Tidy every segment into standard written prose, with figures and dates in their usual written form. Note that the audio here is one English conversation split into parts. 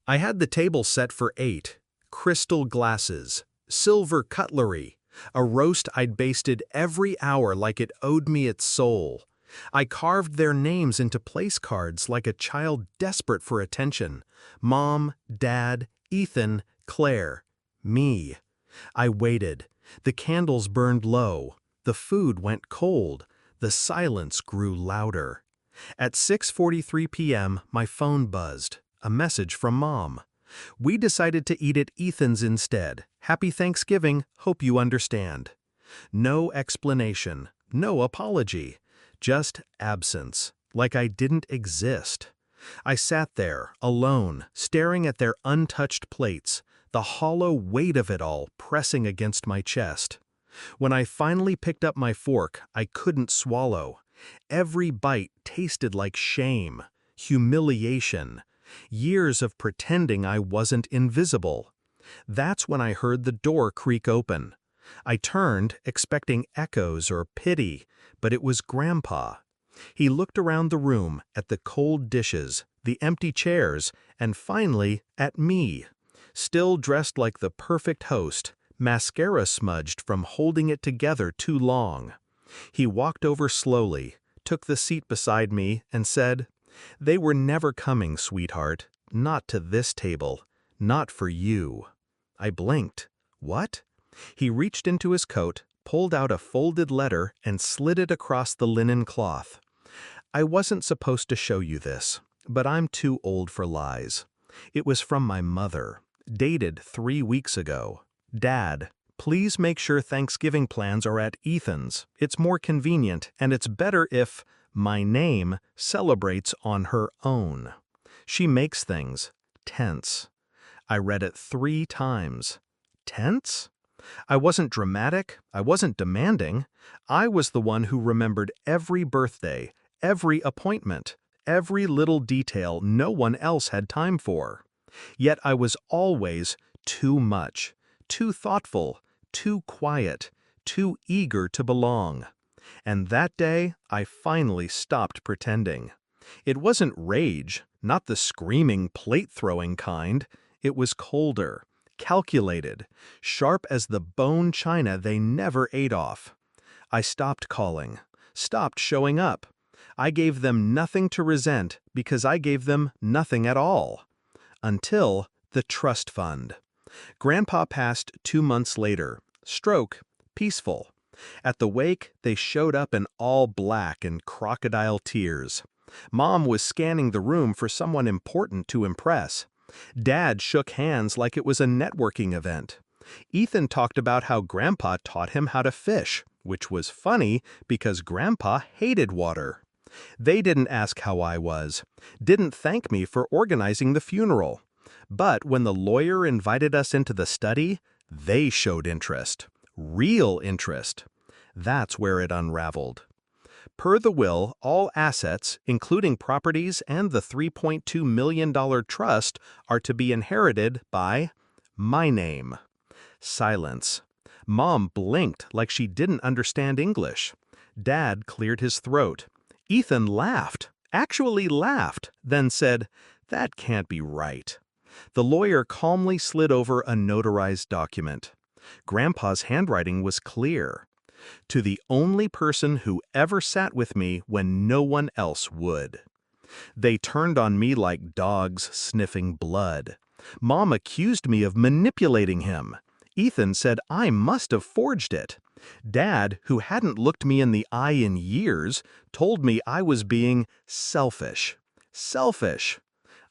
I had the table set for 8, crystal glasses, silver cutlery, a roast I'd basted every hour like it owed me its soul. I carved their names into place cards like a child desperate for attention. Mom, Dad, Ethan, Claire, me. I waited. The candles burned low. The food went cold. The silence grew louder. At 6:43 p.m., my phone buzzed. A message from Mom. We decided to eat at Ethan's instead. Happy Thanksgiving, hope you understand. No explanation, no apology, just absence, like I didn't exist. I sat there, alone, staring at their untouched plates, the hollow weight of it all pressing against my chest. When I finally picked up my fork, I couldn't swallow. Every bite tasted like shame, humiliation, years of pretending I wasn't invisible. That's when I heard the door creak open. I turned, expecting echoes or pity, but it was Grandpa. He looked around the room, at the cold dishes, the empty chairs, and finally at me, still dressed like the perfect host, mascara smudged from holding it together too long. He walked over slowly, took the seat beside me, and said, "They were never coming, sweetheart. Not to this table. Not for you." I blinked. What? He reached into his coat, pulled out a folded letter, and slid it across the linen cloth. "I wasn't supposed to show you this, but I'm too old for lies. It was from my mother, dated 3 weeks ago. Dad, please make sure Thanksgiving plans are at Ethan's. It's more convenient, and it's better if my name celebrates on her own. She makes things tense." I read it 3 times. Tense? I wasn't dramatic, I wasn't demanding. I was the one who remembered every birthday, every appointment, every little detail no one else had time for. Yet I was always too much, too thoughtful, too quiet, too eager to belong. And that day, I finally stopped pretending. It wasn't rage, not the screaming, plate-throwing kind. It was colder, calculated, sharp as the bone china they never ate off. I stopped calling, stopped showing up. I gave them nothing to resent because I gave them nothing at all. Until the trust fund. Grandpa passed 2 months later. Stroke, peaceful. At the wake, they showed up in all black and crocodile tears. Mom was scanning the room for someone important to impress. Dad shook hands like it was a networking event. Ethan talked about how Grandpa taught him how to fish, which was funny because Grandpa hated water. They didn't ask how I was, didn't thank me for organizing the funeral. But when the lawyer invited us into the study, they showed interest. Real interest. That's where it unraveled. Per the will, all assets, including properties and the $3.2 million trust, are to be inherited by my name. Silence. Mom blinked like she didn't understand English. Dad cleared his throat. Ethan laughed, actually laughed, then said, "That can't be right." The lawyer calmly slid over a notarized document. Grandpa's handwriting was clear. To the only person who ever sat with me when no one else would. They turned on me like dogs sniffing blood. Mom accused me of manipulating him. Ethan said I must have forged it. Dad, who hadn't looked me in the eye in years, told me I was being selfish. Selfish.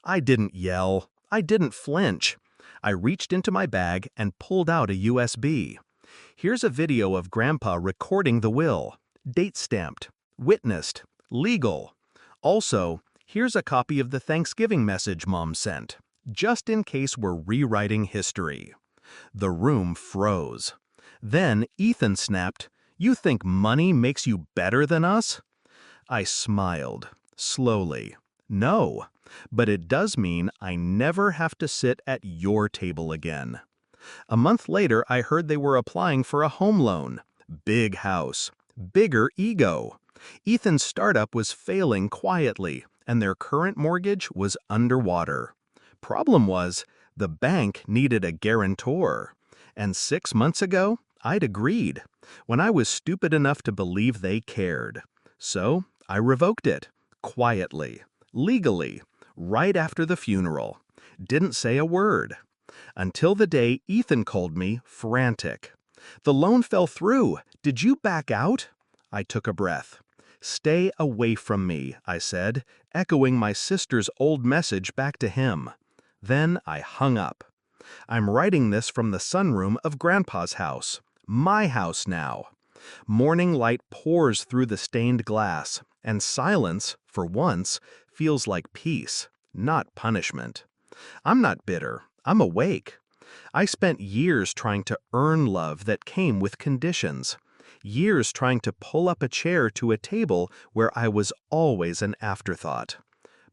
I didn't yell. I didn't flinch. I reached into my bag and pulled out a USB. Here's a video of Grandpa recording the will. Date stamped. Witnessed. Legal. Also, here's a copy of the Thanksgiving message Mom sent, just in case we're rewriting history. The room froze. Then Ethan snapped, "You think money makes you better than us?" I smiled, slowly. "No, but it does mean I never have to sit at your table again." A month later, I heard they were applying for a home loan. Big house. Bigger ego. Ethan's startup was failing quietly, and their current mortgage was underwater. problem was, the bank needed a guarantor. And 6 months ago, I'd agreed, when I was stupid enough to believe they cared. So I revoked it, quietly, legally, right after the funeral. Didn't say a word. Until the day Ethan called me frantic. "The loan fell through. Did you back out?" I took a breath. "Stay away from me," I said, echoing my sister's old message back to him. Then I hung up. I'm writing this from the sunroom of Grandpa's house. My house now. Morning light pours through the stained glass, and silence, for once, feels like peace, not punishment. I'm not bitter. I'm awake. I spent years trying to earn love that came with conditions. Years trying to pull up a chair to a table where I was always an afterthought.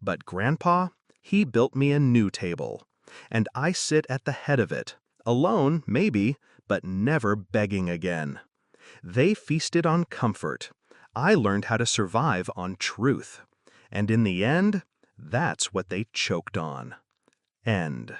But Grandpa, he built me a new table. And I sit at the head of it, alone, maybe, but never begging again. They feasted on comfort. I learned how to survive on truth. And in the end, that's what they choked on. End.